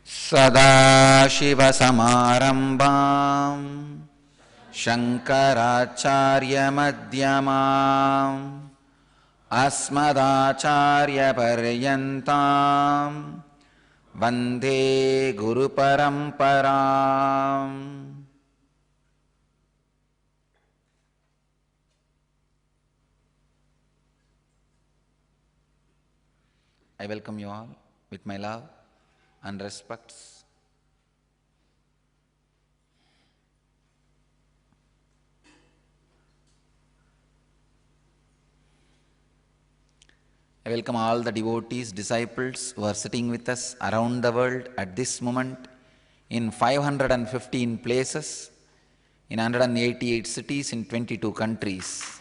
सदाशिवसमारम्भाम् शङ्कराचार्यमध्यमाम् अस्मदाचार्यपर्यन्ताम् वन्दे गुरुपरम्पराम्. I welcome you all with my love and respects. I welcome all the devotees, disciples who are sitting with us around the world at this moment in 515 places, in 188 cities, in 22 countries.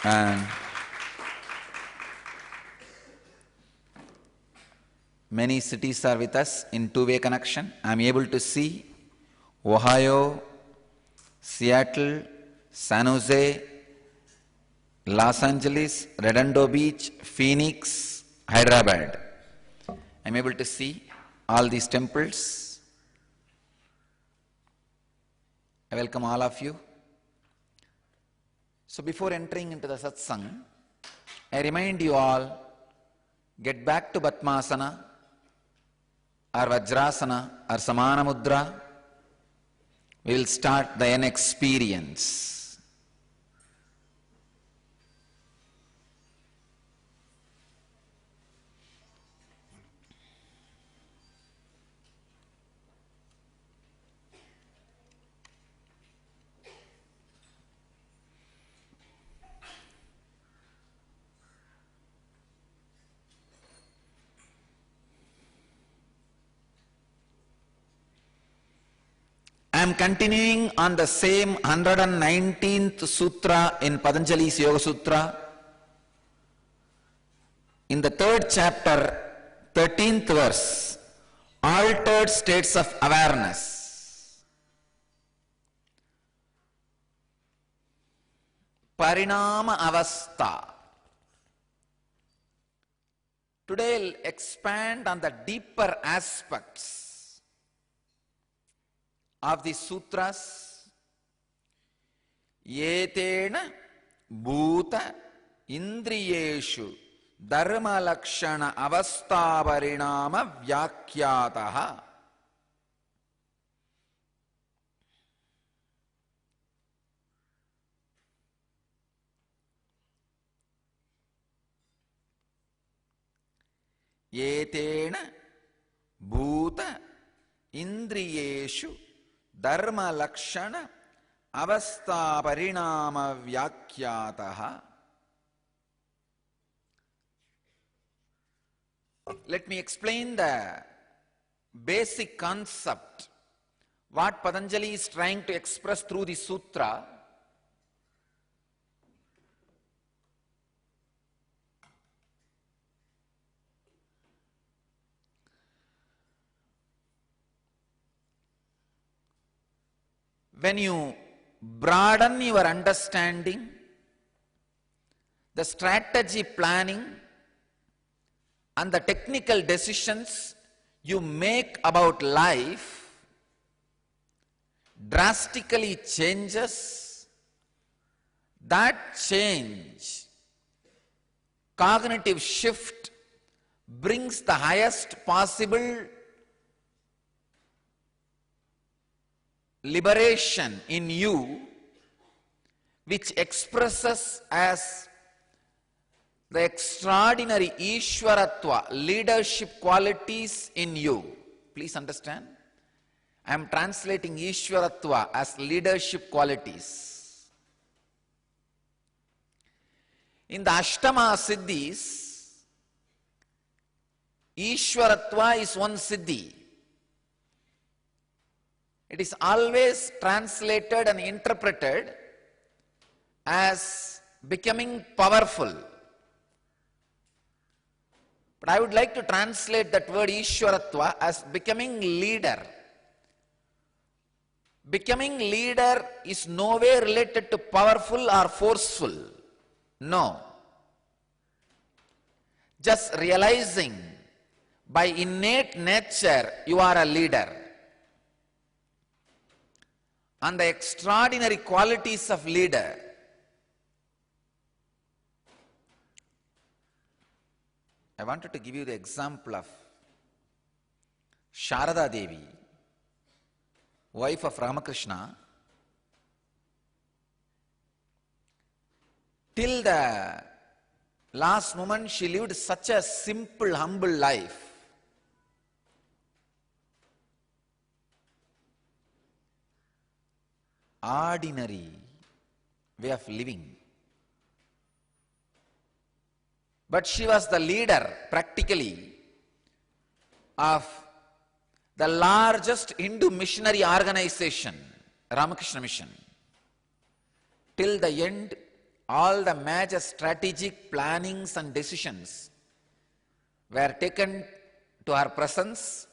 And many cities are with us in two-way connection. I am able to see Ohio, Seattle, San Jose, Los Angeles, Redondo Beach, Phoenix, Hyderabad. I am able to see all these temples. I welcome all of you. So before entering into the satsang, I remind you all, get back to Padmasana or Vajrasana or Samana Mudra. We will start the N experience. I am continuing on the same 119th sutra in Patanjali's Yoga Sutra. In the third chapter, 13th verse, altered states of awareness. Parinama Avastha. Today I will expand on the deeper aspects of the sutras. Yetena bhuta indriyeshu dharma lakshana avastha parinama vyakyataha. Yetena bhuta indriyeshu dharma lakshana avastha parinama vyakyataha. Let me explain the basic concept, what Patanjali is trying to express through the sutra. When you broaden your understanding, the strategy planning and the technical decisions you make about life drastically changes, that change, cognitive shift, brings the highest possible liberation in you, which expresses as the extraordinary Ishwaratva, leadership qualities in you. Please understand, I am translating Ishwaratva as leadership qualities. In the Ashtama Siddhis, Ishwaratva is one Siddhi. It is always translated and interpreted as becoming powerful. But I would like to translate that word Ishwaratva as becoming leader. Becoming leader is nowhere related to powerful or forceful. No. Just realizing By innate nature, you are a leader. And the extraordinary qualities of leader, I wanted to give you the example of Sharada Devi, wife of Ramakrishna. Till the last moment, she lived such a simple, humble life. Ordinary way of living. But she was the leader, practically, of the largest Hindu missionary organization, Ramakrishna Mission. Till the end, all the major strategic plannings and decisions were taken to her presence.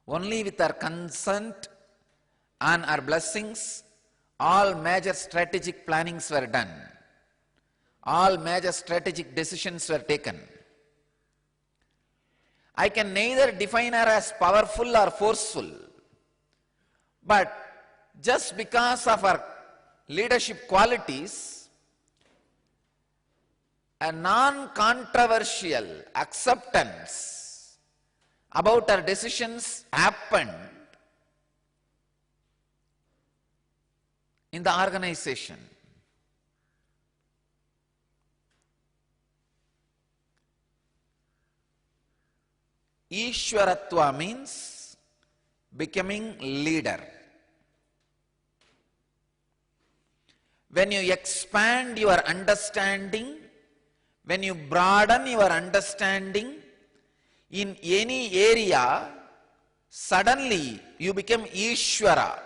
Only with her consent and her blessings, all major strategic plannings were done. All major strategic decisions were taken. I can neither define her as powerful or forceful, but just because of her leadership qualities, a non-controversial acceptance about her decisions happened in the organization. Ishwaratva means becoming leader. When you expand your understanding, when you broaden your understanding in any area, suddenly you become Ishwara.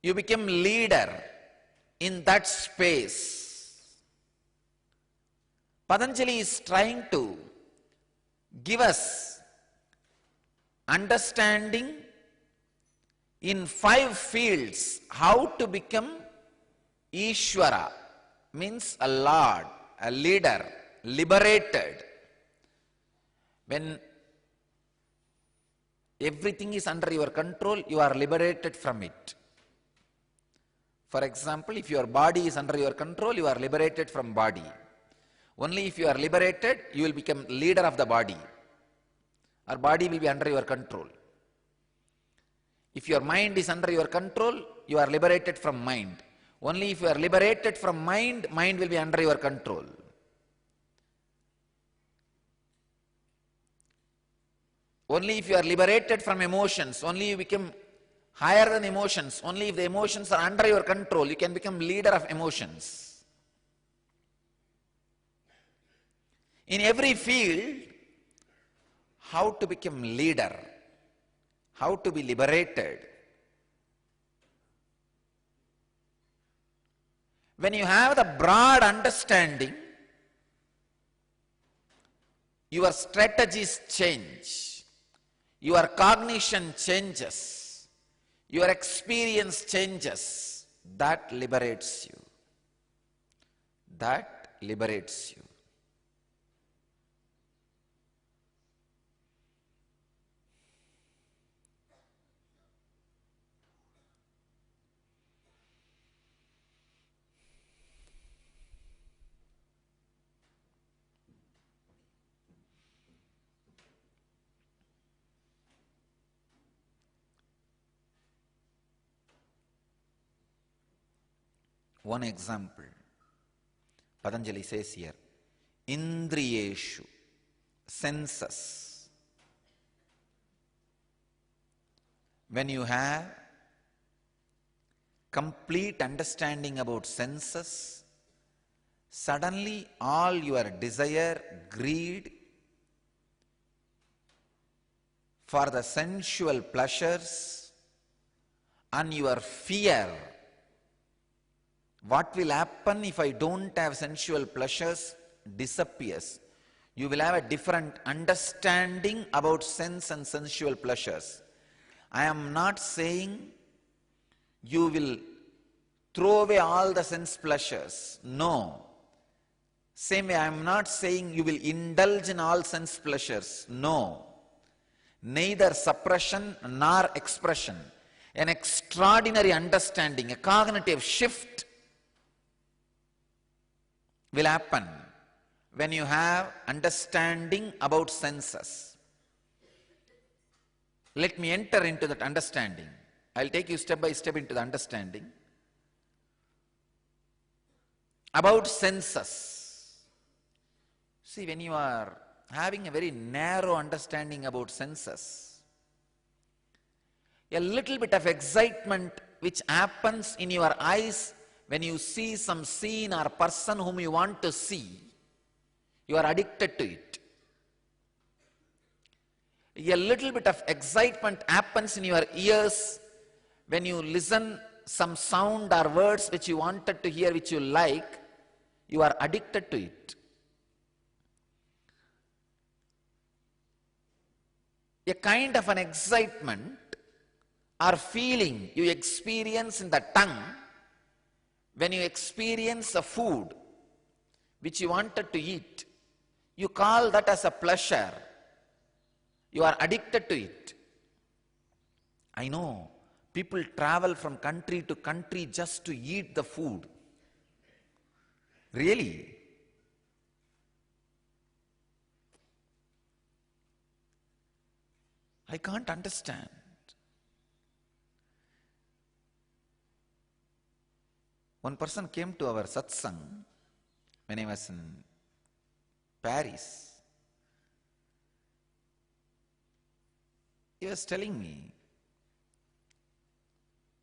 You become leader in that space. Patanjali is trying to give us understanding in 5 fields how to become Ishwara, means a lord, a leader, liberated. When everything is under your control, you are liberated from it. For example, if your body is under your control, you are liberated from body. Only if you are liberated, you will become leader of the body. Our body will be under your control. If your mind is under your control, you are liberated from mind. Only if you are liberated from mind, mind will be under your control. Only if you are liberated from emotions, only you become higher than emotions. Only if the emotions are under your control, you can become leader of emotions. In every field, how to become leader, how to be liberated. When you have the broad understanding, your strategies change, your cognition changes, your experience changes. That liberates you. That liberates you. One example, Patanjali says here, Indriyeshu, senses. When you have complete understanding about senses, suddenly all your desire, greed for the sensual pleasures and your fear, what will happen if I don't have sensual pleasures, disappears. You will have a different understanding about sense and sensual pleasures. I am not saying you will throw away all the sense pleasures. No. Same way, I am not saying you will indulge in all sense pleasures. No. Neither suppression nor expression. An extraordinary understanding, a cognitive shift will happen when you have understanding about senses. Let me enter into that understanding. I'll take you step by step into the understanding about senses. See, when you are having a very narrow understanding about senses, a little bit of excitement which happens in your eyes when you see some scene or person whom you want to see, you are addicted to it. A little bit of excitement happens in your ears when you listen some sound or words which you wanted to hear, which you like, you are addicted to it. A kind of an excitement or feeling you experience in the tongue when you experience a food which you wanted to eat. You call that as a pleasure. You are addicted to it. I know people travel from country to country just to eat the food. Really? I can't understand. One person came to our satsang when I was in Paris. He was telling me,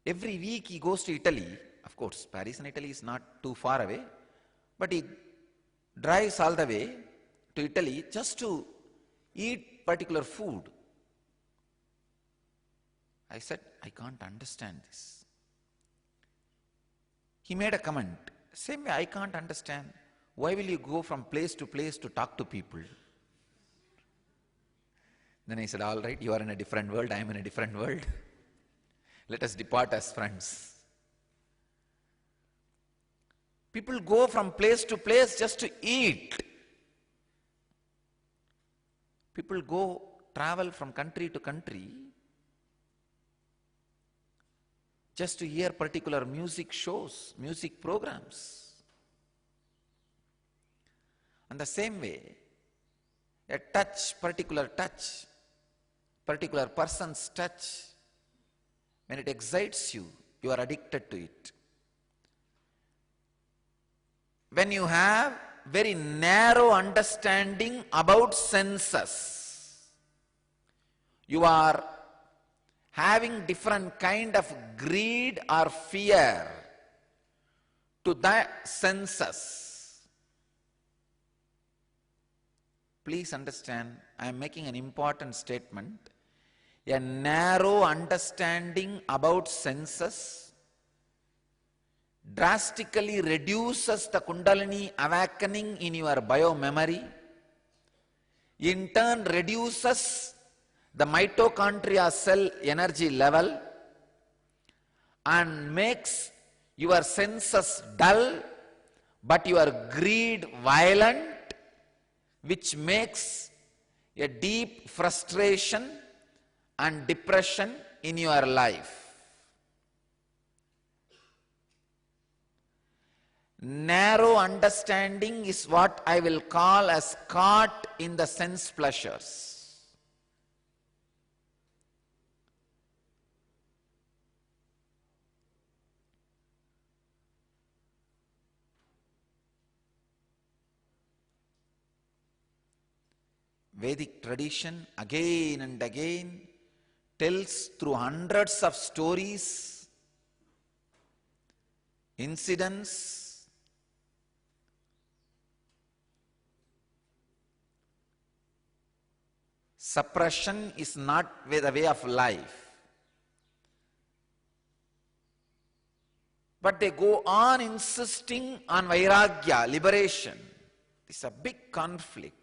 every week he goes to Italy. Of course, Paris and Italy is not too far away, but he drives all the way to Italy just to eat particular food. I said, I can't understand this. He made a comment. Same way, I can't understand. Why will you go from place to place to talk to people? Then I said, all right, you are in a different world, I am in a different world. Let us depart as friends. People go from place to place just to eat. People travel from country to country just to hear particular music shows, music programs. And the same way, a particular person's touch, when it excites you, you are addicted to it. When you have very narrow understanding about senses, you are having different kind of greed or fear to the senses. Please understand, I am making an important statement. A narrow understanding about senses drastically reduces the Kundalini awakening in your biomemory, in turn reduces the mitochondria cell energy level and makes your senses dull, but your greed violent, which makes a deep frustration and depression in your life. Narrow understanding is what I will call as caught in the sense pleasures. Vedic tradition again and again tells through hundreds of stories, incidents, suppression is not the way of life. But they go on insisting on vairagya, liberation. It's a big conflict.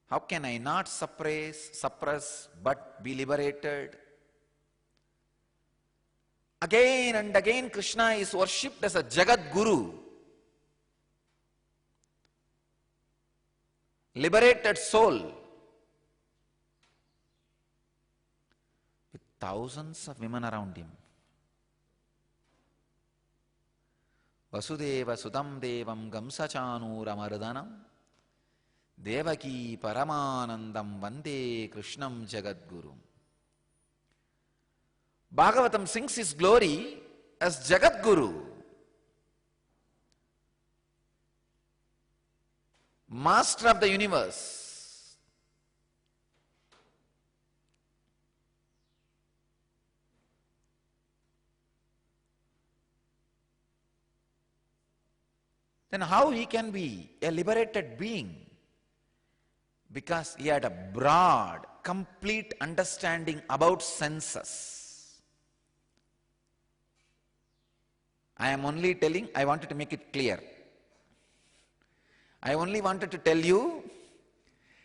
How can I not suppress but be liberated? Again and again Krishna is worshipped as a Jagat Guru, liberated soul, with thousands of women around him. Vasudeva Sudam Devam Gamsachanuramardanam Devaki Paramanandam Vande Krishnam Jagadguru. Bhagavatam sings his glory as Jagadguru, master of the universe. Then how he can be a liberated being? Because he had a broad, complete understanding about senses. I am only telling, I wanted to make it clear. I only wanted to tell you,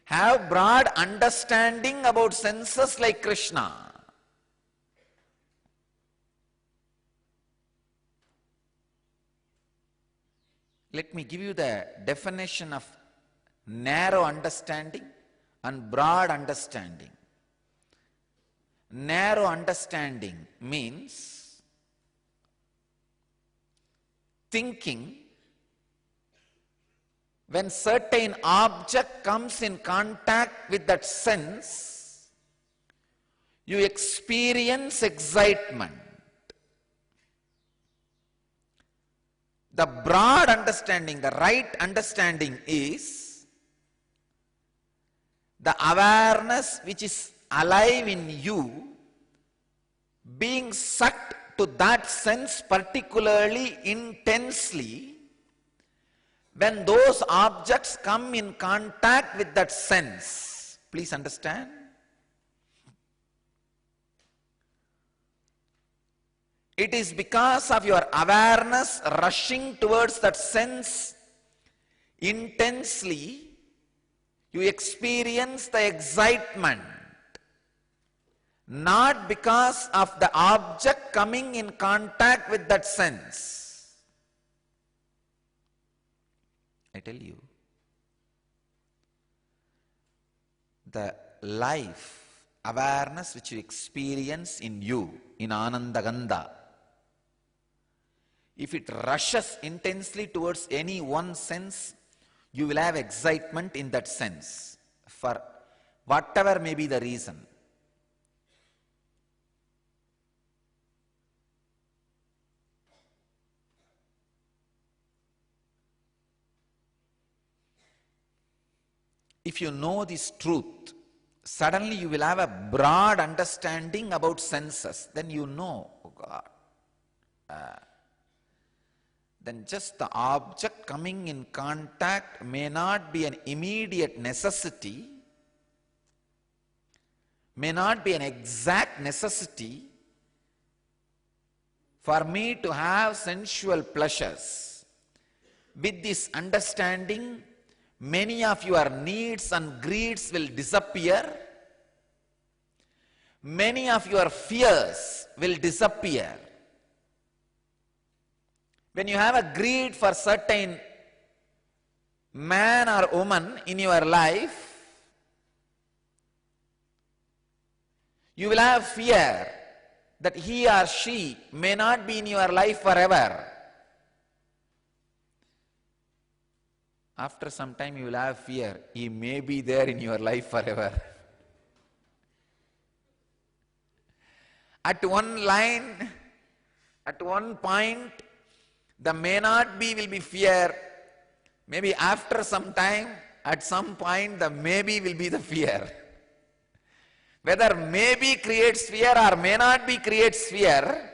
have broad understanding about senses like Krishna. Let me give you the definition of narrow understanding and broad understanding. Narrow understanding means thinking when certain object comes in contact with that sense, you experience excitement. The broad understanding, the right understanding is the awareness which is alive in you being sucked to that sense particularly intensely when those objects come in contact with that sense. Please understand. It is because of your awareness rushing towards that sense intensely, you experience the excitement. Not because of the object coming in contact with that sense. I tell you, the life, awareness which you experience in you, in Anandagandha, if it rushes intensely towards any one sense, you will have excitement in that sense, for whatever may be the reason. If you know this truth, suddenly you will have a broad understanding about senses. Then you know, oh God, then just the object coming in contact may not be an immediate necessity, may not be an exact necessity for me to have sensual pleasures. With this understanding, many of your needs and greeds will disappear. Many of your fears will disappear. When you have a greed for certain man or woman in your life, you will have fear that he or she may not be in your life forever. After some time you will have fear, he may be there in your life forever. At one line, at one point, the may not be will be fear. Maybe after some time, at some point, the maybe will be the fear. Whether maybe creates fear or may not be creates fear,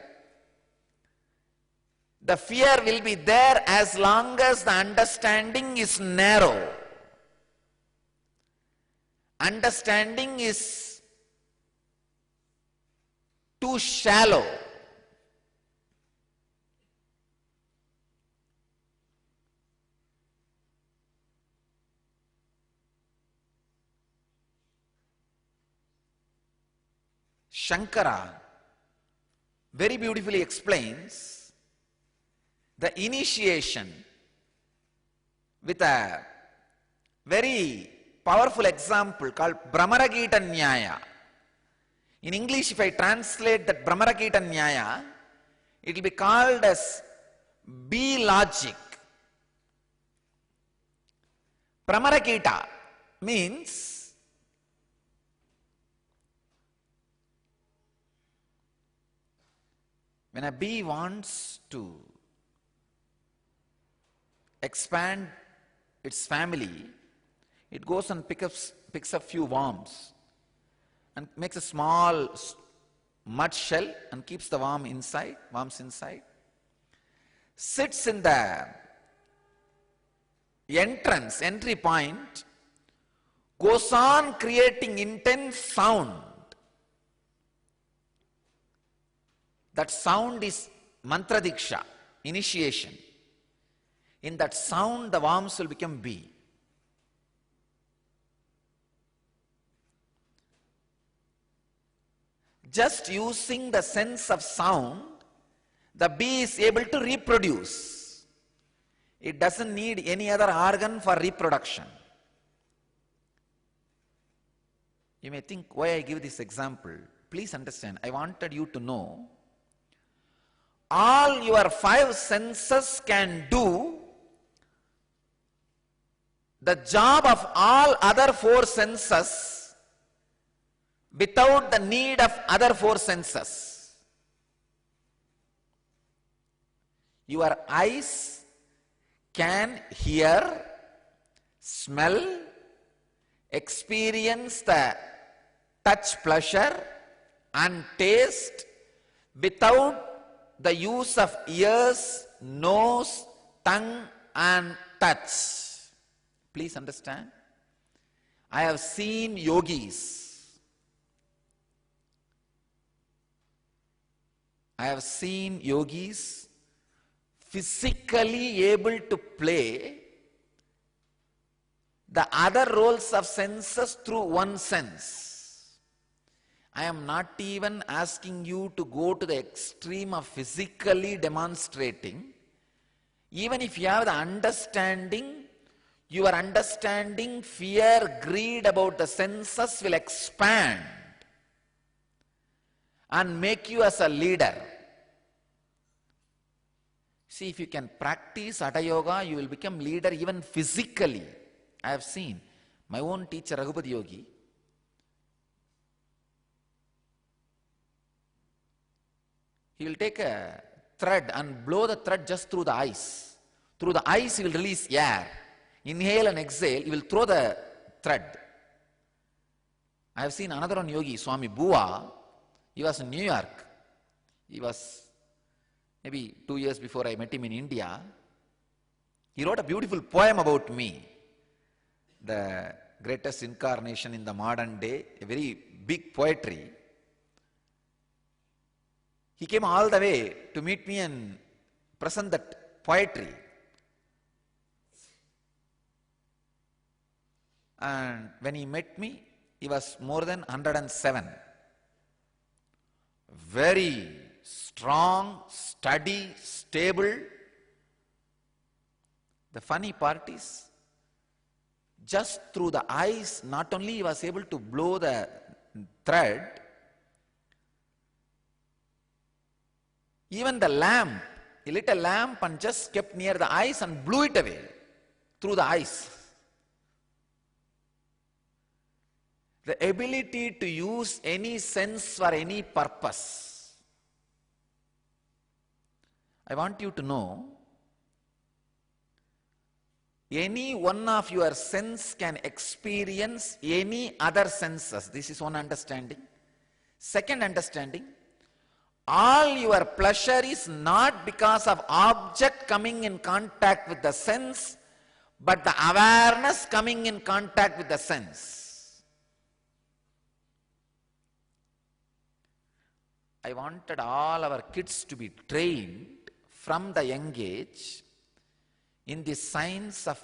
the fear will be there as long as the understanding is narrow. Understanding is too shallow. Shankara very beautifully explains the initiation with a very powerful example called Brahmaragita Nyaya. In English, if I translate that Brahmaragita Nyaya, it will be called as B logic. Brahmaragita means when a bee wants to expand its family, it goes and picks up few worms and makes a small mud shell and keeps the worms inside, sits in the entry point, goes on creating intense sound. That sound is mantra diksha, initiation. In that sound, the worms will become bee. Just using the sense of sound, the bee is able to reproduce. It doesn't need any other organ for reproduction. You may think, why I give this example? Please understand, I wanted you to know, all your 5 senses can do the job of all other 4 senses without the need of other 4 senses. Your eyes can hear, smell, experience the touch pleasure and taste without the use of ears, nose, tongue and touch. Please understand. I have seen yogis. Physically able to play the other roles of senses through one sense. I am not even asking you to go to the extreme of physically demonstrating. Even if you have the understanding, your understanding, fear, greed about the senses will expand and make you as a leader. See, if you can practice Hatha Yoga, you will become leader even physically. I have seen my own teacher, Raghupati Yogi. He will take a thread and blow the thread just through the eyes. Through the eyes, he will release air. Inhale and exhale, he will throw the thread. I have seen another one yogi, Swami Bua. He was in New York. He was maybe 2 years before I met him in India. He wrote a beautiful poem about me, the greatest incarnation in the modern day, a very big poetry. He came all the way to meet me and present that poetry. And when he met me, he was more than 107. Very strong, steady, stable. The funny part is, just through the eyes, not only he was able to blow the thread, even the lamp, he lit a lamp and just kept near the eyes and blew it away through the eyes. The ability to use any sense for any purpose. I want you to know, any one of your sense can experience any other senses. This is one understanding. Second understanding, all your pleasure is not because of object coming in contact with the sense, but the awareness coming in contact with the sense. I wanted all our kids to be trained from the young age in the science of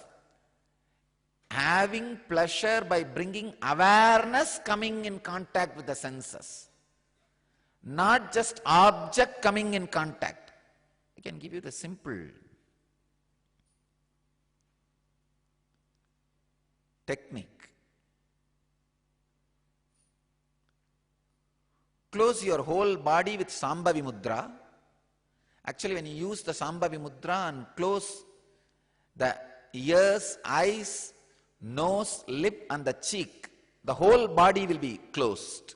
having pleasure by bringing awareness coming in contact with the senses. not just object coming in contact. I can give you the simple technique. Close your whole body with Sambhavi Mudra. Actually, when you use the Sambhavi Mudra and close the ears, eyes, nose, lip and the cheek, the whole body will be closed.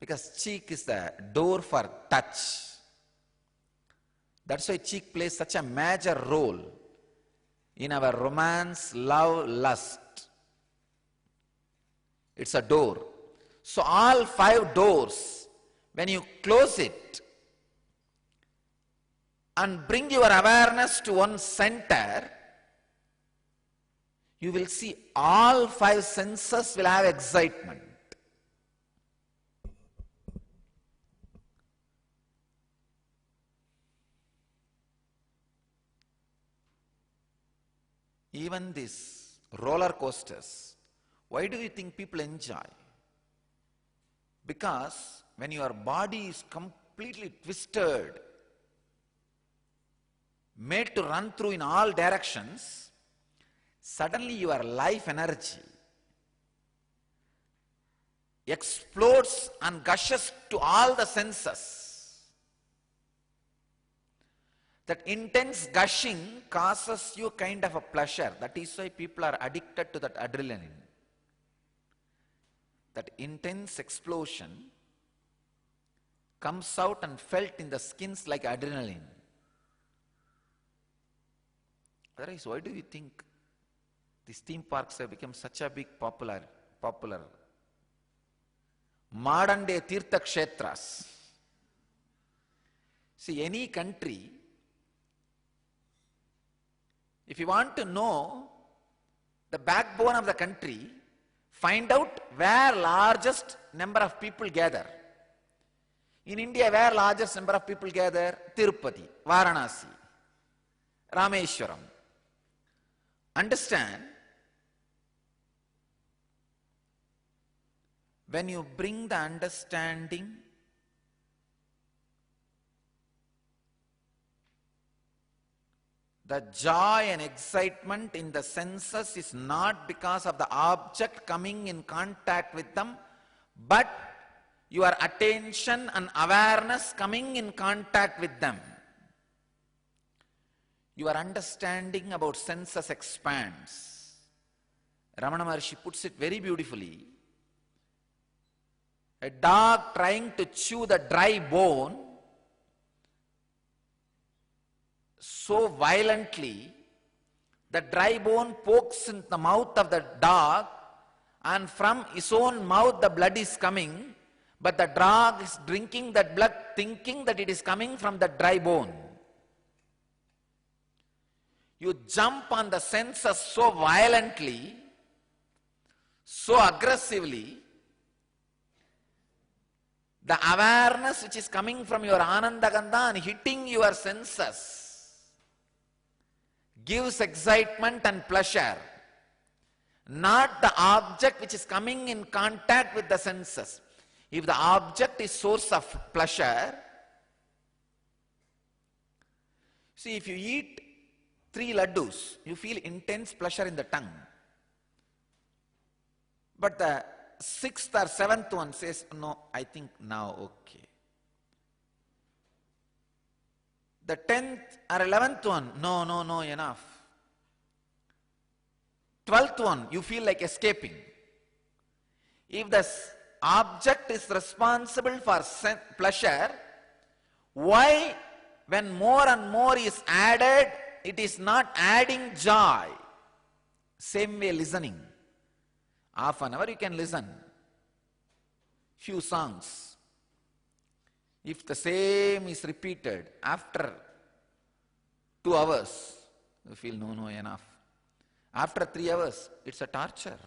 Because cheek is the door for touch. That's why cheek plays such a major role in our romance, love, lust. It's a door. So all 5 doors, when you close it and bring your awareness to one center, you will see all 5 senses will have excitement. Even these roller coasters, why do you think people enjoy? Because when your body is completely twisted, made to run through in all directions, suddenly your life energy explodes and gushes to all the senses. That intense gushing causes you kind of a pleasure. That is why people are addicted to that adrenaline. That intense explosion comes out and felt in the skins like adrenaline. Otherwise, why do you think these theme parks have become such a big popular? Modern day Tirtha Kshetras. See, any country, if you want to know the backbone of the country, find out where largest number of people gather. In India, where largest number of people gather? Tirupati, Varanasi, Rameshwaram. Understand, when you bring the understanding the joy and excitement in the senses is not because of the object coming in contact with them, but your attention and awareness coming in contact with them. Your understanding about senses expands. Ramana Maharshi puts it very beautifully. A dog trying to chew the dry bone so violently, the dry bone pokes in the mouth of the dog, and from his own mouth the blood is coming, but the dog is drinking that blood thinking that it is coming from the dry bone. You jump on the senses so violently, so aggressively, the awareness which is coming from your Ananda Gandha and hitting your senses gives excitement and pleasure, not the object which is coming in contact with the senses. If the object is source of pleasure, see, if you eat 3 laddus, you feel intense pleasure in the tongue. But the 6th or 7th one says, no, I think now okay. The 10th or 11th one, no, enough. 12th one, you feel like escaping. If the object is responsible for pleasure, why when more and more is added, it is not adding joy? Same way listening. Half an hour you can listen. Few songs. If the same is repeated after 2 hours, you feel no, enough. After 3 hours, it's a torture.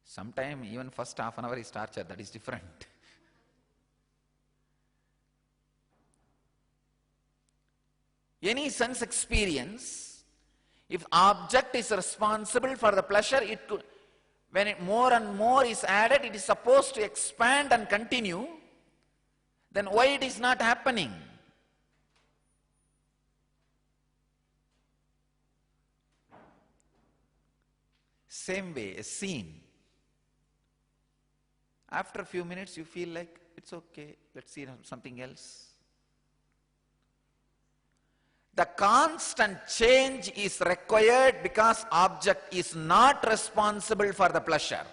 Sometimes even first half an hour is torture, that is different. Any sense experience, if object is responsible for the pleasure, it could, When more and more is added, it is supposed to expand and continue. Then why it is not happening? Same way, a scene. After a few minutes, you feel like, it's okay, let's see something else. The constant change is required because object is not responsible for the pleasure.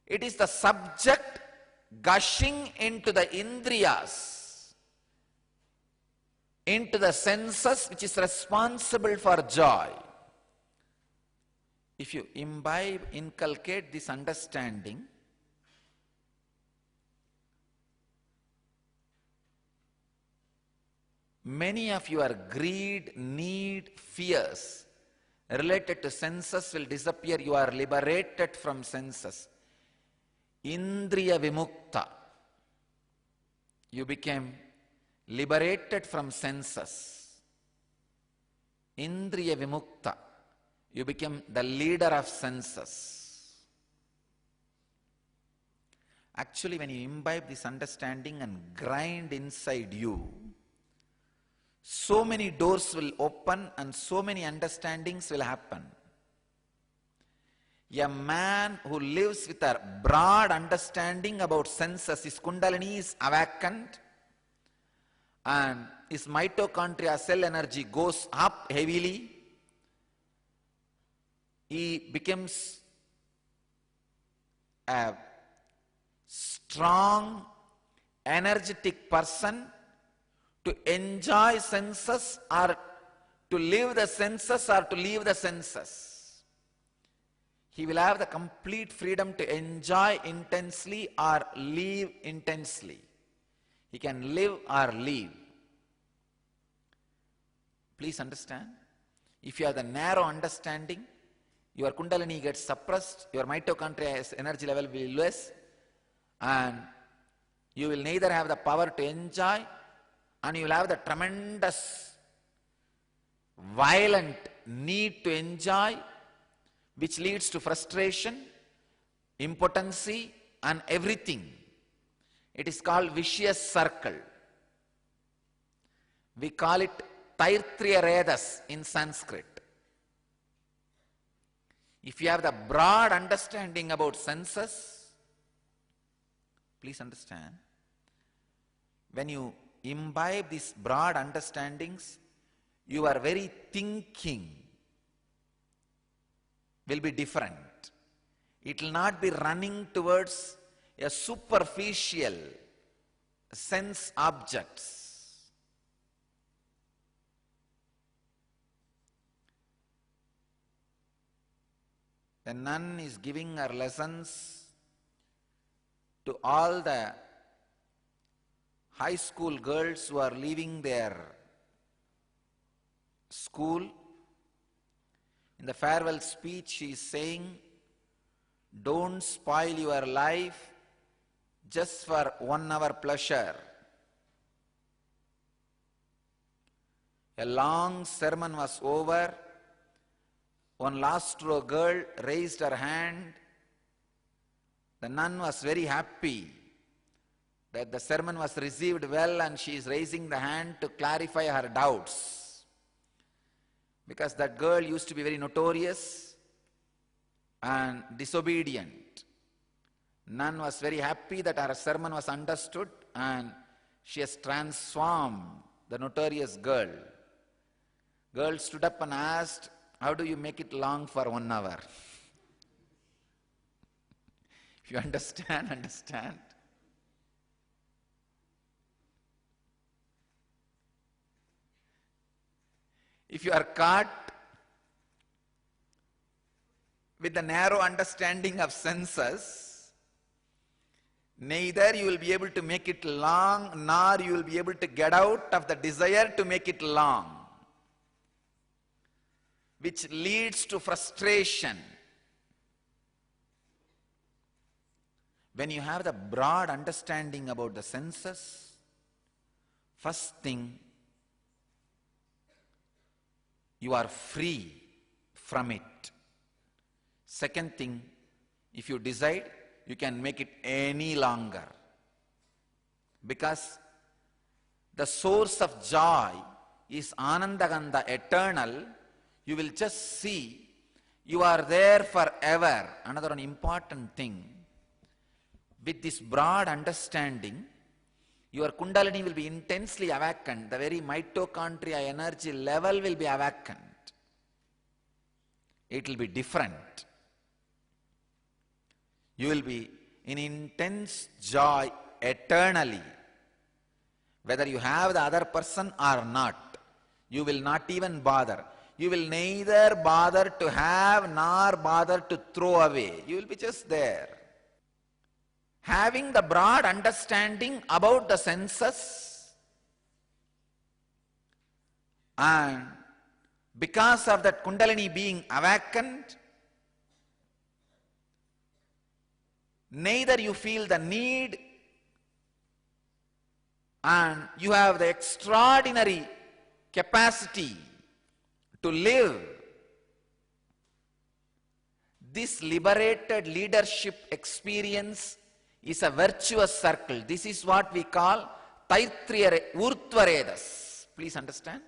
It is the subject gushing into the indriyas, into the senses, which is responsible for joy. If you inculcate this understanding, many of your greed, need, fears related to senses will disappear. You are liberated from senses. Indriya vimukta. You became liberated from senses. Indriya vimukta. You became the leader of senses. Actually, when you imbibe this understanding and grind inside you, so many doors will open and so many understandings will happen. A man who lives with a broad understanding about senses, his kundalini is awakened and his mitochondria cell energy goes up heavily. He becomes a strong, energetic person to enjoy senses or to live the senses or to leave the senses. He will have the complete freedom to enjoy intensely or leave intensely. He can live or leave. Please understand, if you have the narrow understanding, your kundalini gets suppressed, your mitochondria energy level will be less, and you will neither have the power to enjoy, and you will have the tremendous, violent need to enjoy, which leads to frustration, impotency, and everything. It is called vicious circle. We call it Taitriya Redas in Sanskrit. If you have the broad understanding about senses, please understand, when you imbibe these broad understandings, your very thinking will be different. It will not be running towards a superficial sense objects. The nun is giving her lessons to all the high school girls who are leaving their school. In the farewell speech, she is saying, don't spoil your life just for 1 hour pleasure. A long sermon was over. One last row girl raised her hand. The nun was very happy that the sermon was received well, and she is raising the hand to clarify her doubts. Because that girl used to be very notorious and disobedient. Nun was very happy that her sermon was understood, and she has transformed the notorious girl. Girl stood up and asked, how do you make it long for 1 hour? If you understand, understand. If you are caught with the narrow understanding of senses, neither you will be able to make it long, nor you will be able to get out of the desire to make it long, which leads to frustration. When you have the broad understanding about the senses, first thing, you are free from it. Second thing, if you decide, you can make it any longer. Because the source of joy is Anandagandha, eternal. You will just see you are there forever. Another one important thing. With this broad understanding, your Kundalini will be intensely awakened. The very mitochondria energy level will be awakened. It will be different. You will be in intense joy eternally. Whether you have the other person or not, you will not even bother. You will neither bother to have nor bother to throw away. You will be just there. Having the broad understanding about the senses, and because of that Kundalini being awakened, neither you feel the need, and you have the extraordinary capacity to live. This liberated leadership experience is a virtuous circle. This is what we call Taitriya Urtvaredas. Please understand.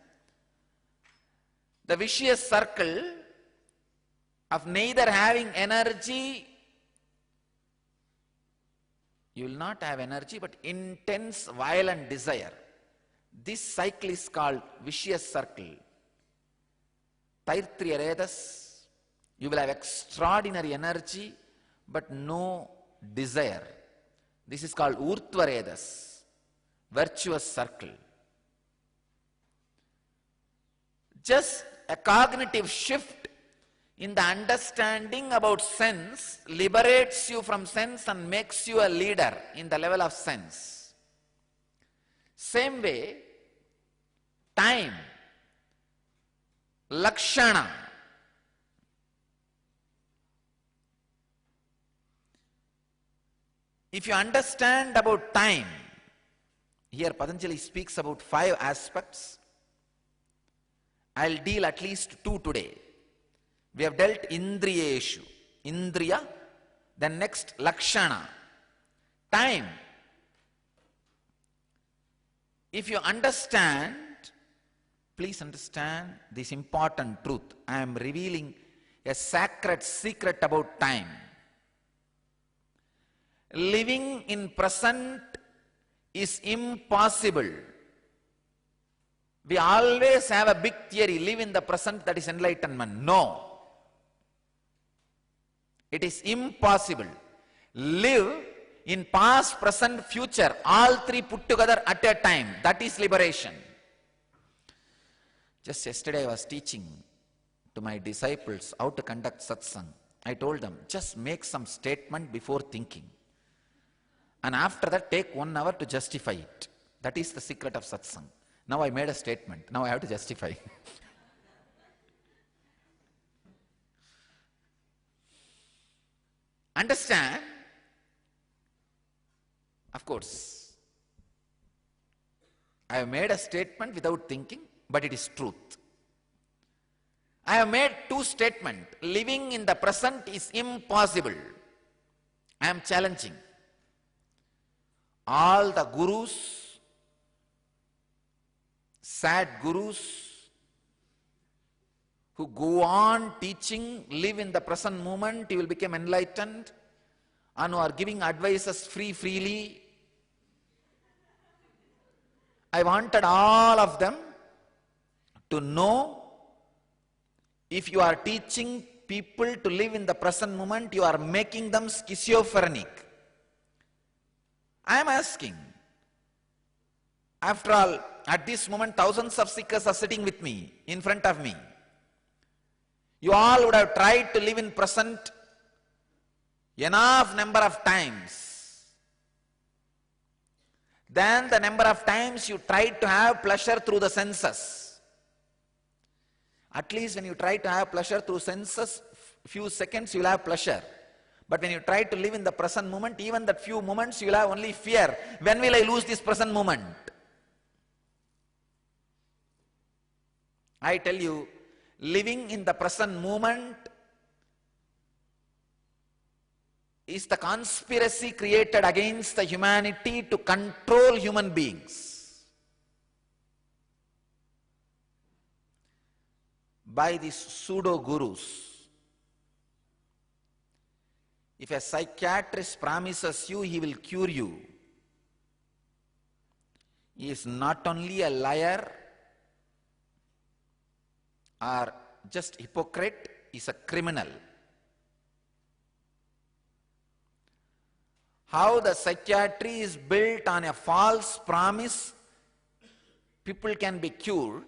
The vicious circle of neither having energy, you will not have energy, but intense violent desire. This cycle is called vicious circle. Taitriya Redas, you will have extraordinary energy, but no desire. This is called Urtvaredas, virtuous circle. Just a cognitive shift in the understanding about sense liberates you from sense and makes you a leader in the level of sense. Same way, time, Lakshana, if you understand about time, here Patanjali speaks about 5 aspects. I'll deal at least 2 today. We have dealt Indriyeshu, Indriya, then next Lakshana, time. If you understand, please understand this important truth. I am revealing a sacred secret about time. Living in present is impossible. We always have a big theory, live in the present, that is enlightenment. No. It is impossible. Live in past, present, future, all 3 put together at a time. That is liberation. Just yesterday I was teaching to my disciples how to conduct satsang. I told them, just make some statement before thinking. And after that, take 1 hour to justify it. That is the secret of satsang. Now I made a statement. Now I have to justify. Understand? Of course, I have made a statement without thinking, but it is truth. I have made 2 statements. Living in the present is impossible. I am challenging all the gurus, sad gurus, who go on teaching, live in the present moment, you will become enlightened, and who are giving advices freely. I wanted all of them to know, if you are teaching people to live in the present moment, you are making them schizophrenic. I am asking, after all, at this moment thousands of seekers are sitting with me, in front of me. You all would have tried to live in present enough number of times. Then the number of times you tried to have pleasure through the senses. At least when you try to have pleasure through senses, few seconds you will have pleasure. But when you try to live in the present moment, even that few moments you will have only fear. When will I lose this present moment? I tell you, living in the present moment is the conspiracy created against the humanity to control human beings by these pseudo-gurus. If a psychiatrist promises you he will cure you, he is not only a liar or just hypocrite, he is a criminal. How the psychiatry is built on a false promise people can be cured.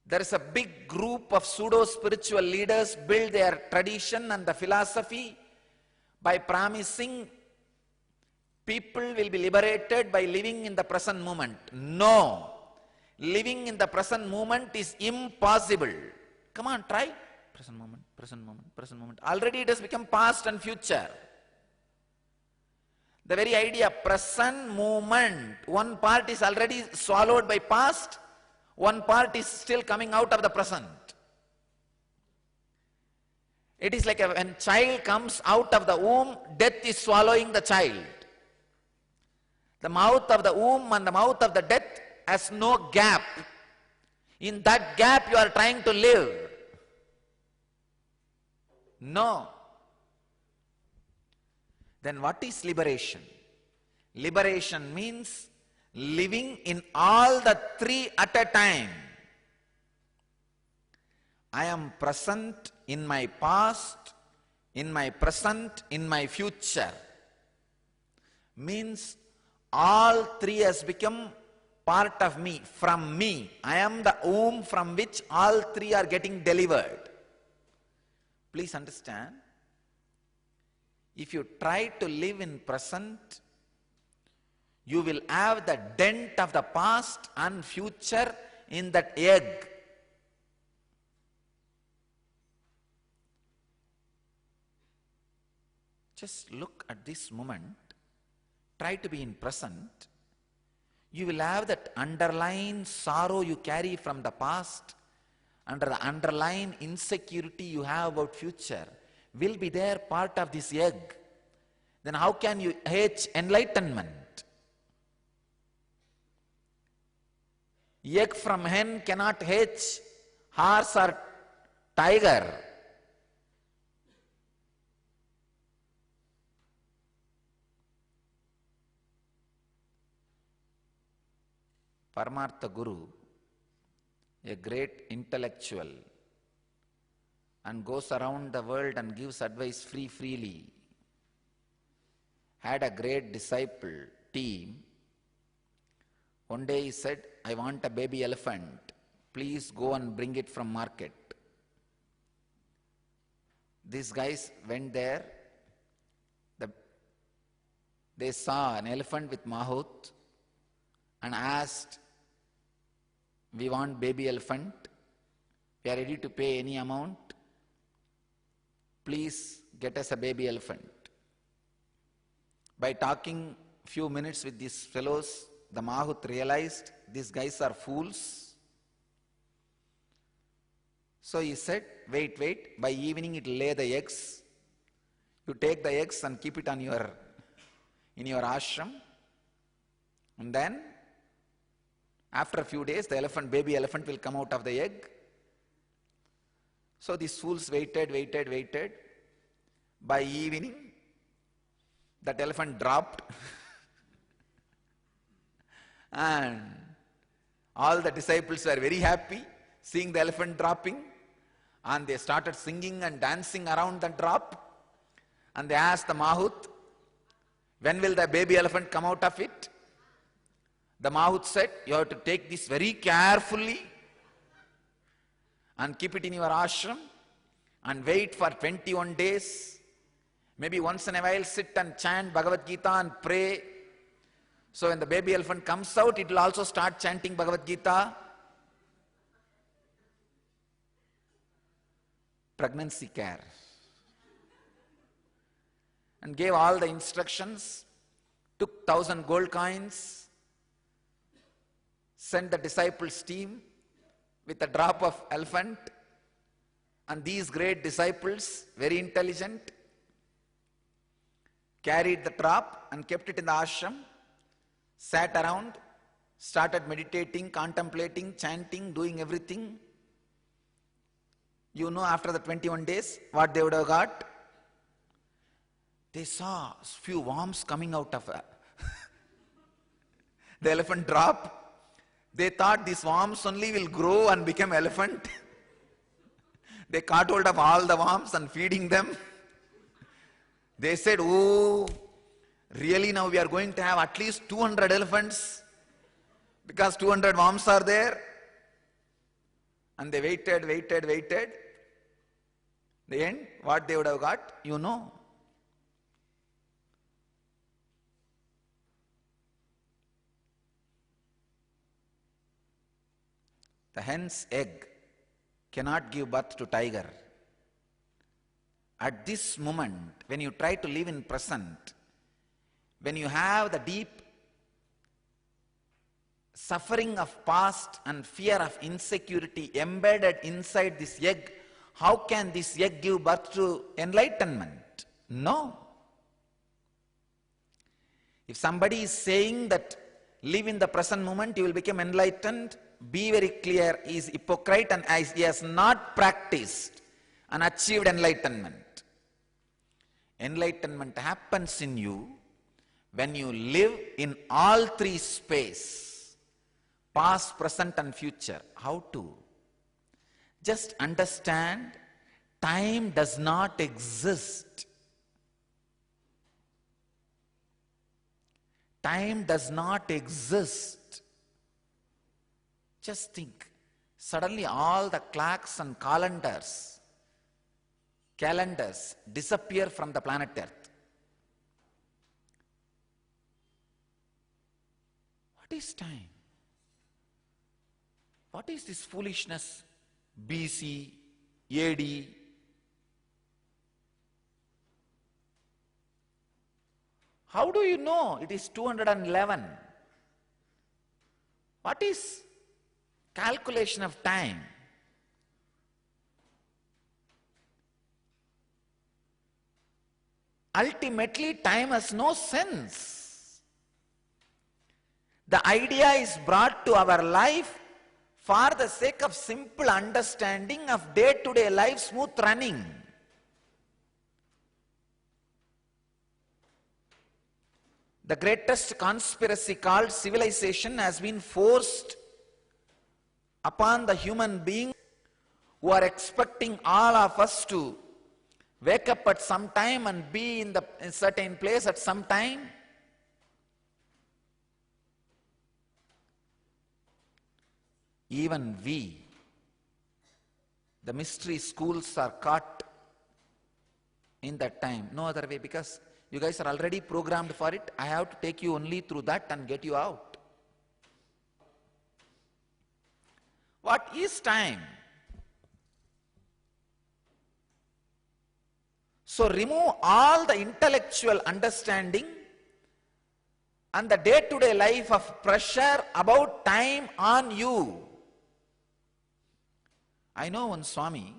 There is a big group of pseudo-spiritual leaders build their tradition and the philosophy by promising people will be liberated by living in the present moment. No. Living in the present moment is impossible. Come on, try. Present moment, present moment, present moment. Already it has become past and future. The very idea, present moment, one part is already swallowed by past, one part is still coming out of the present. It is like when child comes out of the womb, death is swallowing the child. The mouth of the womb and the mouth of the death has no gap. In that gap you are trying to live. No. Then what is liberation? Liberation means living in all the three at a time. I am present in my past, in my present, in my future. Means all three has become part of me, from me. I am the womb from which all three are getting delivered. Please understand, if you try to live in present, you will have the dent of the past and future in that egg. Just look at this moment, try to be in present. You will have that underlying sorrow you carry from the past, under the underlying insecurity you have about future, will be there part of this egg. Then how can you hatch enlightenment? Egg from hen cannot hatch horse or tiger. Paramartha Guru, a great intellectual, and goes around the world and gives advice freely, had a great disciple team. One day he said, I want a baby elephant. Please go and bring it from market. These guys went there. They saw an elephant with mahout and asked, we want baby elephant. We are ready to pay any amount. Please get us a baby elephant. By talking few minutes with these fellows, the mahout realized these guys are fools. So he said, wait, by evening it will lay the eggs. You take the eggs and keep it on in your ashram. And then, after a few days, the baby elephant will come out of the egg. So these fools waited. By evening, that elephant dropped. And all the disciples were very happy seeing the elephant dropping. And they started singing and dancing around the drop. And they asked the mahout, when will the baby elephant come out of it? The mahout said, you have to take this very carefully and keep it in your ashram and wait for 21 days. Maybe once in a while sit and chant Bhagavad Gita and pray. So when the baby elephant comes out, it will also start chanting Bhagavad Gita. Pregnancy care. And gave all the instructions, took 1,000 gold coins, sent the disciples' team with a drop of elephant And these great disciples, very intelligent, carried the drop and kept it in the ashram, sat around, started meditating, contemplating, chanting, doing everything. You know, after the 21 days, what they would have got? They saw a few worms coming out of the elephant drop. They thought these worms only will grow and become elephant. They caught hold of all the worms and feeding them. They said, oh, really now we are going to have at least 200 elephants because 200 worms are there. And they waited. The end, what they would have got, you know. The hen's egg cannot give birth to tiger. At this moment, when you try to live in present, when you have the deep suffering of past and fear of insecurity embedded inside this egg, how can this egg give birth to enlightenment? No. If somebody is saying that live in the present moment, you will become enlightened, be very clear, he is hypocrite and he has not practiced and achieved enlightenment. Enlightenment happens in you when you live in all three space, past, present and future. How to? Just understand, time does not exist. Time does not exist. Just think, suddenly all the clocks and calendars disappear from the planet Earth. What is time? What is this foolishness? BC, AD. How do you know it is 211? What is calculation of time? Ultimately, time has no sense. The idea is brought to our life for the sake of simple understanding of day-to-day life smooth running. The greatest conspiracy called civilization has been forced upon the human beings who are expecting all of us to wake up at some time and be in a certain place at some time. Even we, the mystery schools are caught in that time. No other way, because you guys are already programmed for it. I have to take you only through that and get you out. What is time? So remove all the intellectual understanding and the day-to-day life of pressure about time on you. I know one Swami,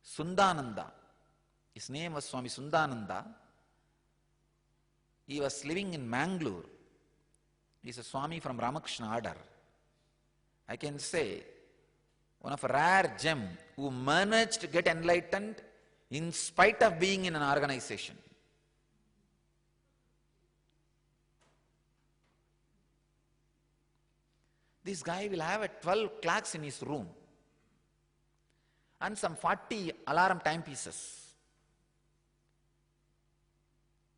Sundananda. His name was Swami Sundananda. He was living in Mangalore. He is a Swami from Ramakrishna order. I can say, one of a rare gem who managed to get enlightened in spite of being in an organization. This guy will have 12 clocks in his room and some 40 alarm timepieces.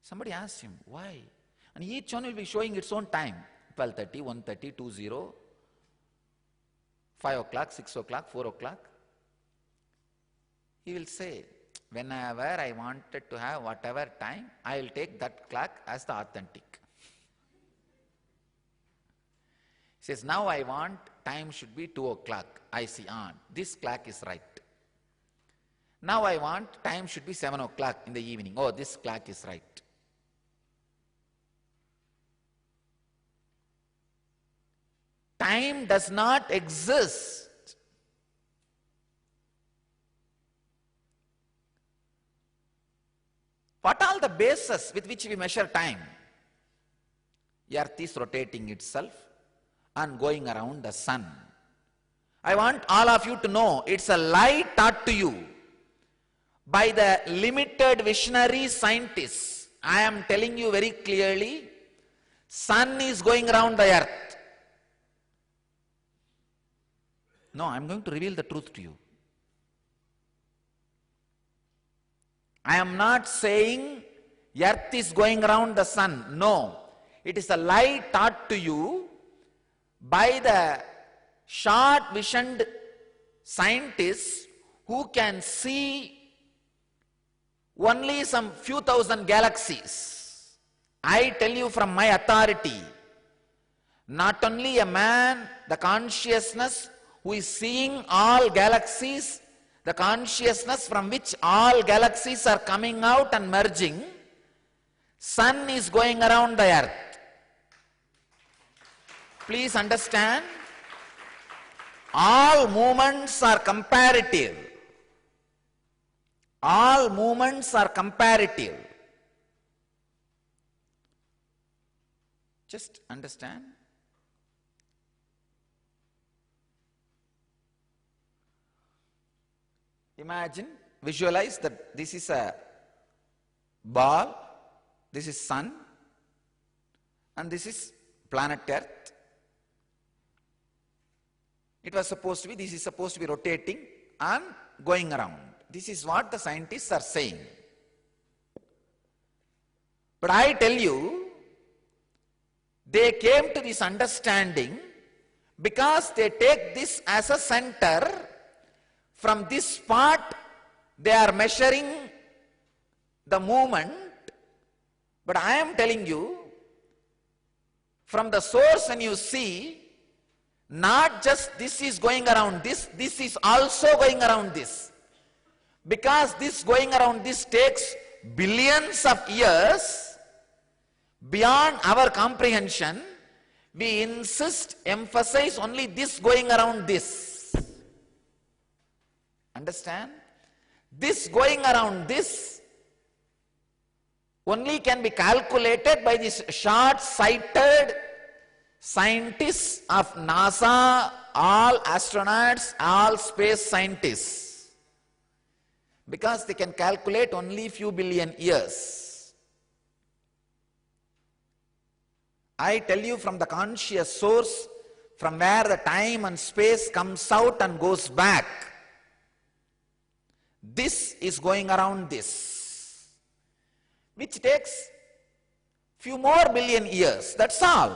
Somebody asked him, why? And each one will be showing its own time. 12:30, 1:30, 2:00, 5 o'clock, 6 o'clock, 4 o'clock. He will say, whenever I wanted to have whatever time, I will take that clock as the authentic. He says, now I want time should be 2 o'clock. I see on. This clock is right. Now I want time should be 7 o'clock in the evening. Oh, this clock is right. Time does not exist. What are the bases with which we measure time? Earth is rotating itself and going around the sun. I want all of you to know it's a lie taught to you by the limited visionary scientists. I am telling you very clearly, sun is going around the earth. No, I am going to reveal the truth to you. I am not saying earth is going around the sun. No, it is a lie taught to you by the short-visioned scientists who can see only some few thousand galaxies. I tell you from my authority, not only a man, the consciousness who is seeing all galaxies, the consciousness from which all galaxies are coming out and merging, sun is going around the earth. Please understand, all movements are comparative. All movements are comparative. Just understand. Imagine, visualize that this is a ball, this is sun, and this is planet Earth. It was supposed to be, this is supposed to be rotating and going around. This is what the scientists are saying. But I tell you, they came to this understanding because they take this as a center. From this part, they are measuring the movement. But I am telling you, from the source when you see, not just this is going around this, this is also going around this. Because this going around this takes billions of years beyond our comprehension, we insist, emphasize only this going around this. Understand? This going around this only can be calculated by these short-sighted scientists of NASA, all astronauts, all space scientists. Because they can calculate only few billion years. I tell you from the conscious source, from where the time and space comes out and goes back. This is going around this, which takes few more billion years, that's all.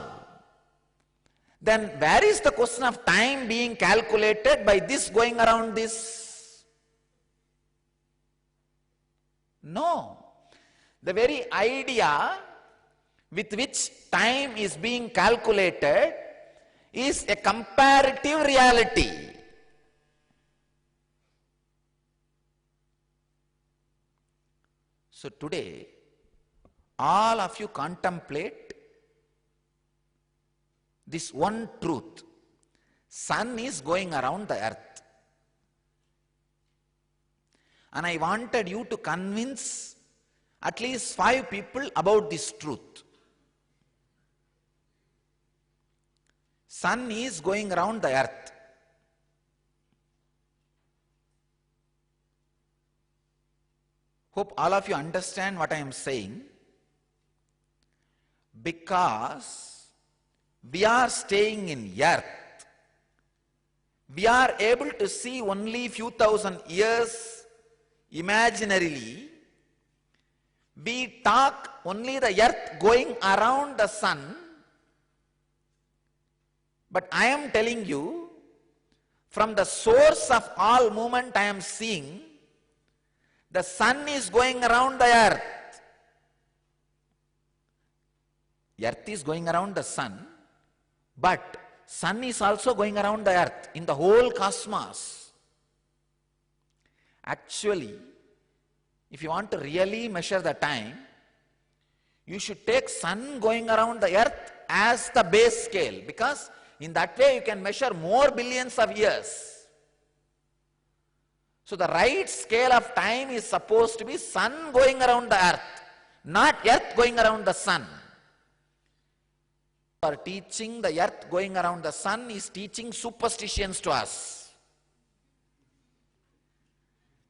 Then where is the question of time being calculated by this going around this? No. The very idea with which time is being calculated is a comparative reality. So today, all of you contemplate this one truth. Sun is going around the earth. And I wanted you to convince at least 5 people about this truth. Sun is going around the earth. Hope all of you understand what I am saying. Because we are staying in earth, we are able to see only few thousand years imaginarily. We talk only the earth going around the sun. But I am telling you, from the source of all movement I am seeing, the sun is going around the earth. Earth is going around the sun, but sun is also going around the earth in the whole cosmos. Actually, if you want to really measure the time, you should take sun going around the earth as the base scale, because in that way you can measure more billions of years. So the right scale of time is supposed to be sun going around the earth. not earth going around the sun. Or teaching the earth going around the sun is teaching superstitions to us.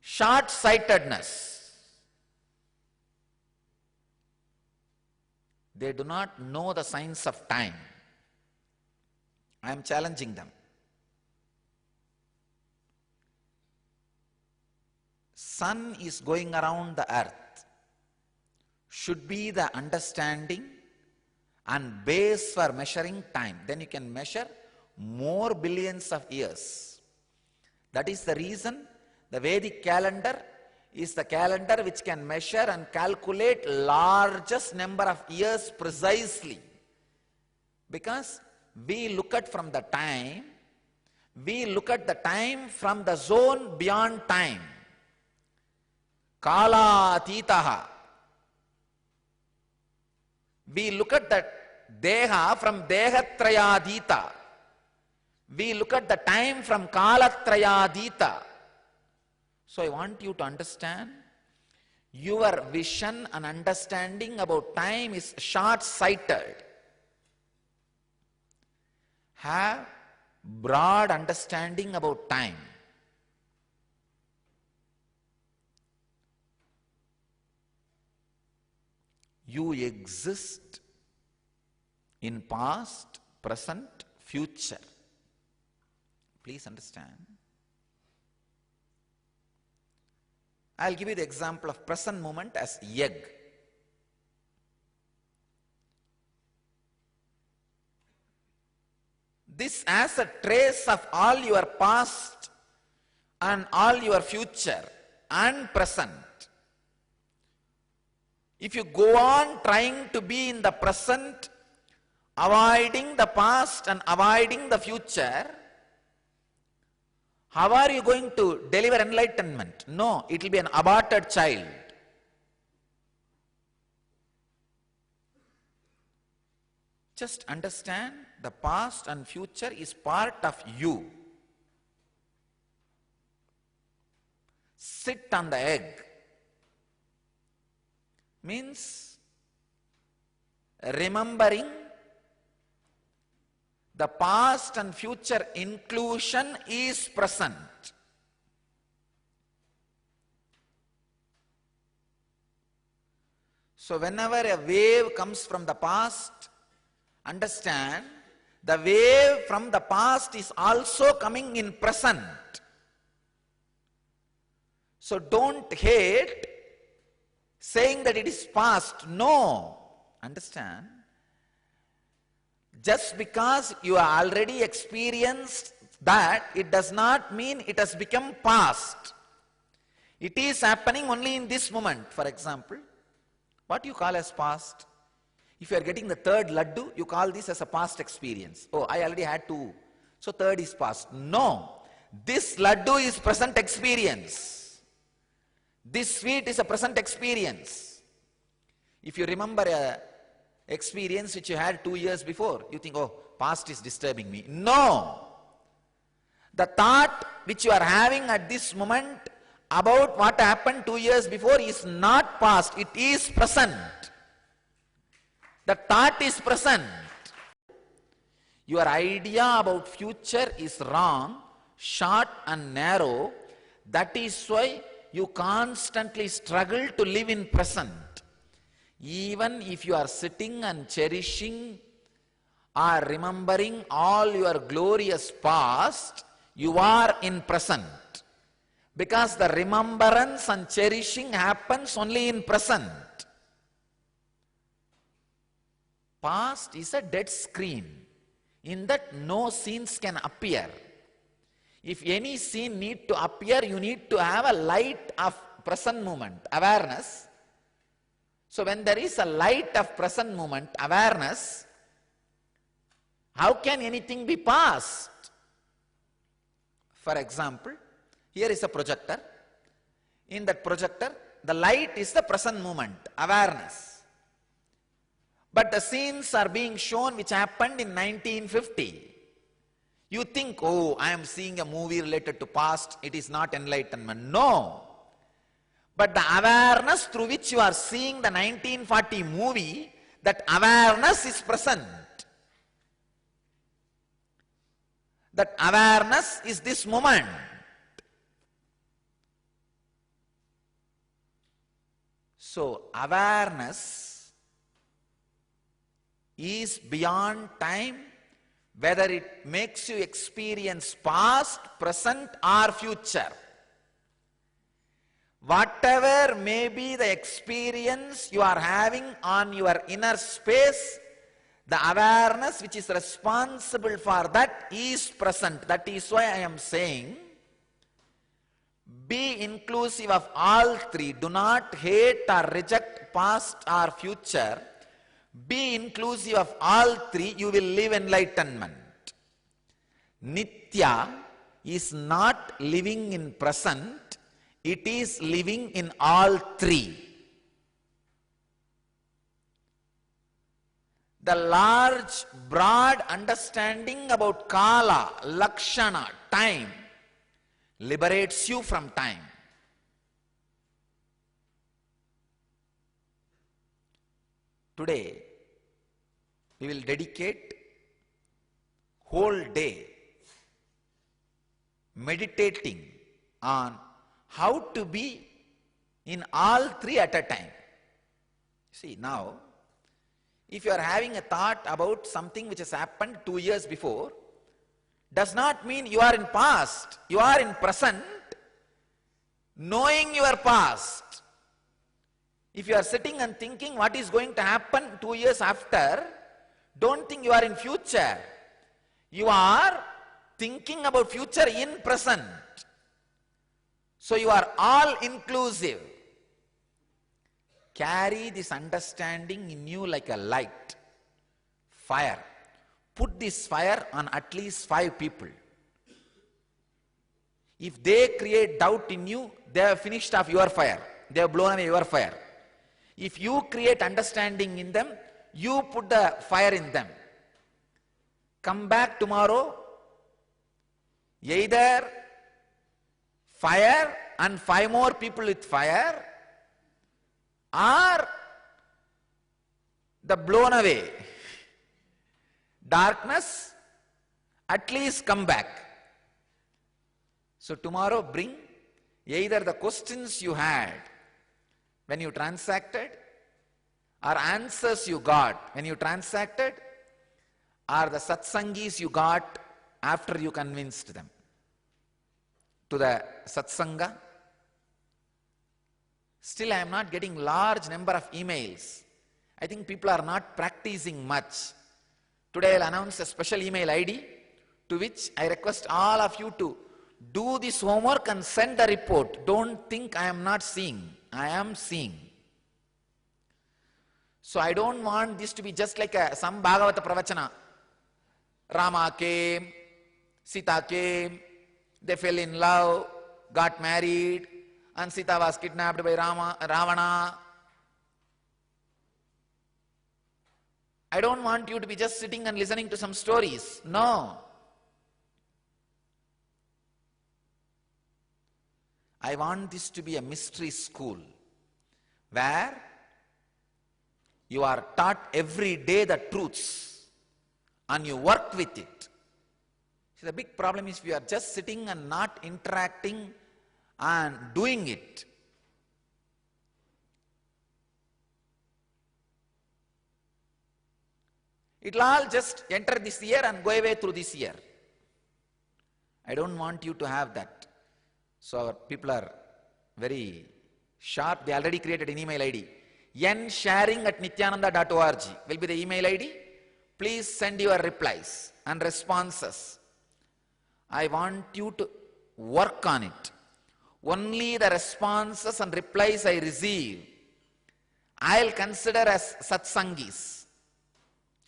Short-sightedness. They do not know the science of time. I am challenging them. Sun is going around the earth should be the understanding and base for measuring time. Then you can measure more billions of years. That is the reason the Vedic calendar is the calendar which can measure and calculate largest number of years precisely. Because we look at from the time, we look at the time from the zone beyond time. Kala atitaha. We look at the deha from dehatrayadita. We look at the time from kalatrayadita. So I want you to understand, your vision and understanding about time is short-sighted. Have broad understanding about time. You exist in past, present, future. Please understand. I'll give you the example of present moment as egg. This has a trace of all your past and all your future and present. If you go on trying to be in the present, avoiding the past and avoiding the future, how are you going to deliver enlightenment? No, it will be an aborted child. Just understand, the past and future is part of you. Sit on the egg means remembering the past and future inclusion is present. So whenever a wave comes from the past, understand the wave from the past is also coming in present. So don't hate saying that it is past. No. Understand? Just because you have already experienced that, it does not mean it has become past. It is happening only in this moment. For example, what you call as past? If you are getting the third laddu, you call this as a past experience. Oh, I already had two, so third is past. No, this laddu is present experience. This sweet is a present experience. If you remember a experience which you had 2 years before, you think, oh, past is disturbing me. No, the thought which you are having at this moment about what happened 2 years before is not past, it is present. The thought is present. Your idea about future is wrong, short and narrow. That is why you constantly struggle to live in present. Even if you are sitting and cherishing or remembering all your glorious past, you are in present. Because the remembrance and cherishing happens only in present. Past is a dead screen. In that no scenes can appear. If any scene need to appear, you need to have a light of present moment, awareness. So when there is a light of present moment, awareness, how can anything be past? For example, here is a projector. In that projector, the light is the present moment, awareness. But the scenes are being shown which happened in 1950. You think, oh, I am seeing a movie related to past, it is not enlightenment. No. But the awareness through which you are seeing the 1940 movie, that awareness is present. That awareness is this moment. So awareness is beyond time, whether it makes you experience past, present or future. Whatever may be the experience you are having on your inner space, the awareness which is responsible for that is present. That is why I am saying, be inclusive of all three. Do not hate or reject past or future. Be inclusive of all three, you will live enlightenment. Nitya is not living in present, it is living in all three. The large, broad understanding about Kala, Lakshana, time, liberates you from time. Today, we will dedicate whole day meditating on how to be in all three at a time. See, now, if you are having a thought about something which has happened 2 years before, does not mean you are in past. You are in present, knowing your past. If you are sitting and thinking what is going to happen 2 years after, don't think you are in future. You are thinking about future in present. So you are all inclusive. Carry this understanding in you like a light, fire. Put this fire on at least 5 people. If they create doubt in you, they have finished off your fire. They have blown away your fire. If you create understanding in them, you put the fire in them. Come back tomorrow, either fire and 5 more people with fire, or the blown away darkness, at least come back. So tomorrow bring either the questions you had when you transacted, or answers you got when you transacted, or the satsangis you got after you convinced them to the satsanga. Still I am not getting large number of emails. I think people are not practicing much. Today I will announce a special email ID to which I request all of you to do this homework and send the report. Don't think I am not seeing. I am seeing. So I don't want this to be just like some Bhagavata Pravachana. Rama came, Sita came, they fell in love, got married, and Sita was kidnapped by Ravana. I don't want you to be just sitting and listening to some stories. No. I want this to be a mystery school where you are taught every day the truths and you work with it. See, the big problem is we are just sitting and not interacting and doing it. It will all just enter this year and go away through this year. I don't want you to have that. So our people are very sharp. They already created an email ID. nsharing@nityananda.org will be the email ID. Please send your replies and responses. I want you to work on it. Only the responses and replies I receive, I'll consider as satsangis.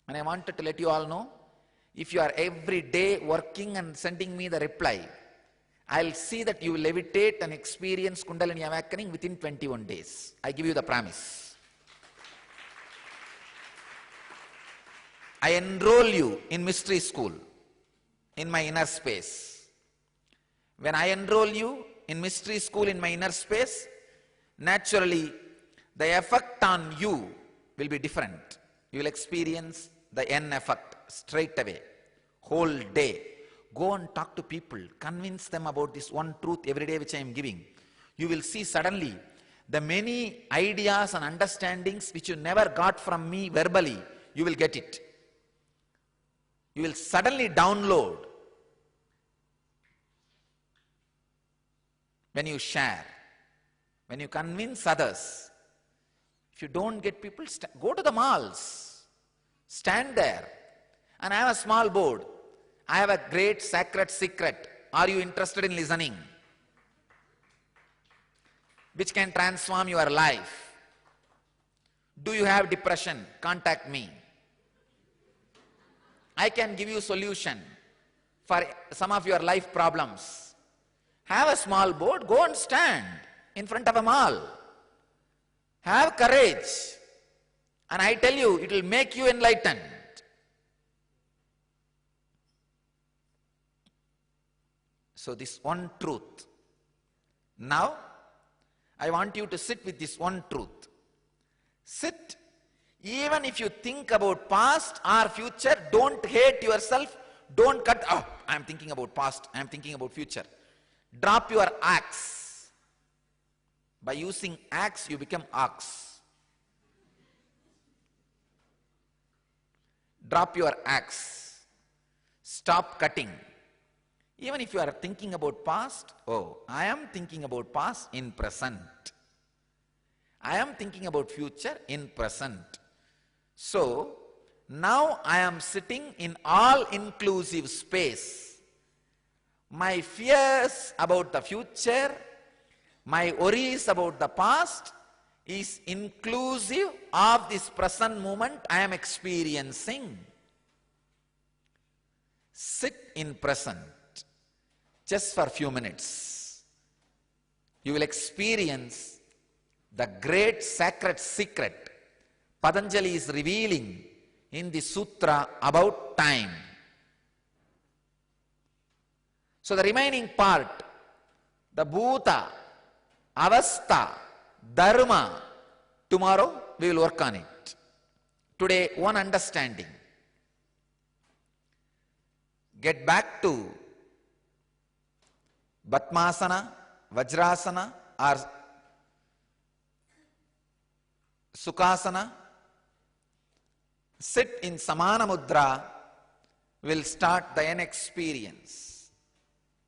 And I wanted to let you all know, if you are every day working and sending me the reply, I'll see that you will levitate and experience Kundalini awakening within 21 days. I give you the promise. I enroll you in mystery school, in my inner space. When I enroll you in mystery school in my inner space, naturally the effect on you will be different. You will experience the N effect straight away, whole day. Go and talk to people, convince them about this one truth every day which I am giving. You will see suddenly the many ideas and understandings which you never got from me verbally, you will get it. You will suddenly download when you share, when you convince others. If you don't get people, go to the malls, stand there and have a small board. I have a great sacred secret. Are you interested in listening? Which can transform your life. Do you have depression? Contact me. I can give you solution for some of your life problems. Have a small board, go and stand in front of a mall. Have courage. And I tell you, it will make you enlightened. So this one truth. Now, I want you to sit with this one truth. Sit. Even if you think about past or future, don't hate yourself. Don't cut, oh, I am thinking about past, I am thinking about future. Drop your axe. By using axe, you become ox. Drop your axe. Stop cutting. Even if you are thinking about past, oh, I am thinking about past in present. I am thinking about future in present. So, now I am sitting in all-inclusive space. My fears about the future, my worries about the past is inclusive of this present moment I am experiencing. Sit in present. Just for a few minutes, you will experience the great sacred secret Patanjali is revealing in the sutra about time. So the remaining part, the bhuta, avastha, dharma, tomorrow we will work on it. Today, one understanding. Get back to Batmasana, Vajrasana or Sukhasana. Sit in Samana Mudra will start the N experience.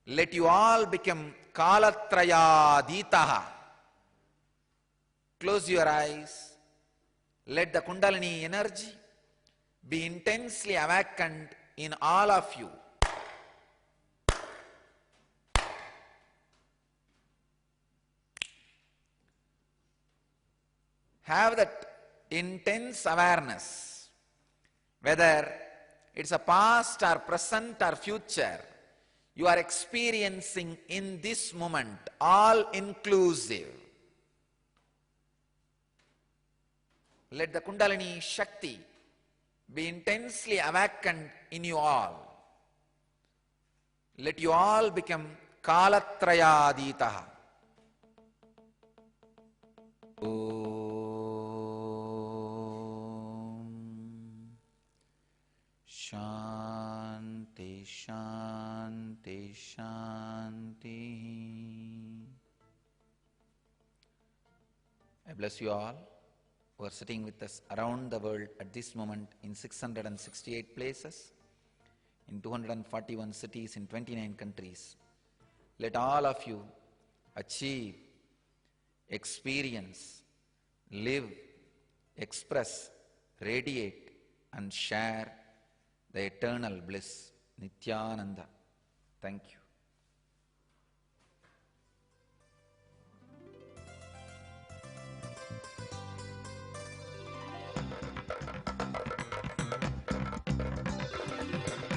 Let you all become Kalatrayaditaha. Close your eyes. Let the Kundalini energy be intensely awakened in all of you. Have that intense awareness, whether it's a past or present or future, you are experiencing in this moment, all inclusive. Let the Kundalini Shakti be intensely awakened in you all. Let you all become Kalatrayaditaha. Shanti, Shanti, Shanti. I bless you all who are sitting with us around the world at this moment in 668 places, in 241 cities, in 29 countries. Let all of you achieve, experience, live, express, radiate, and share the eternal bliss, Nityananda. Thank you.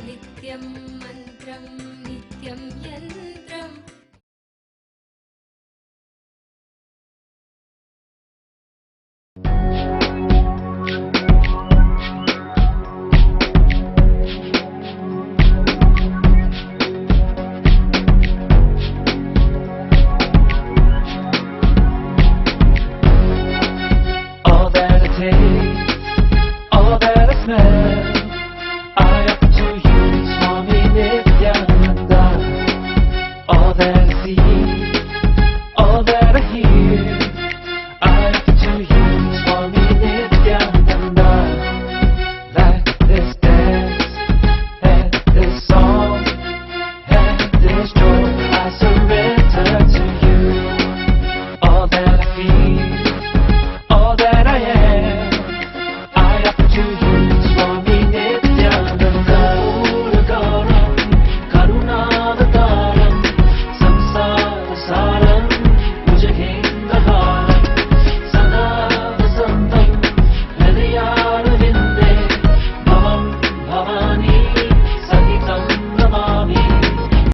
Nityam mantram, nityam yantram. I surrender.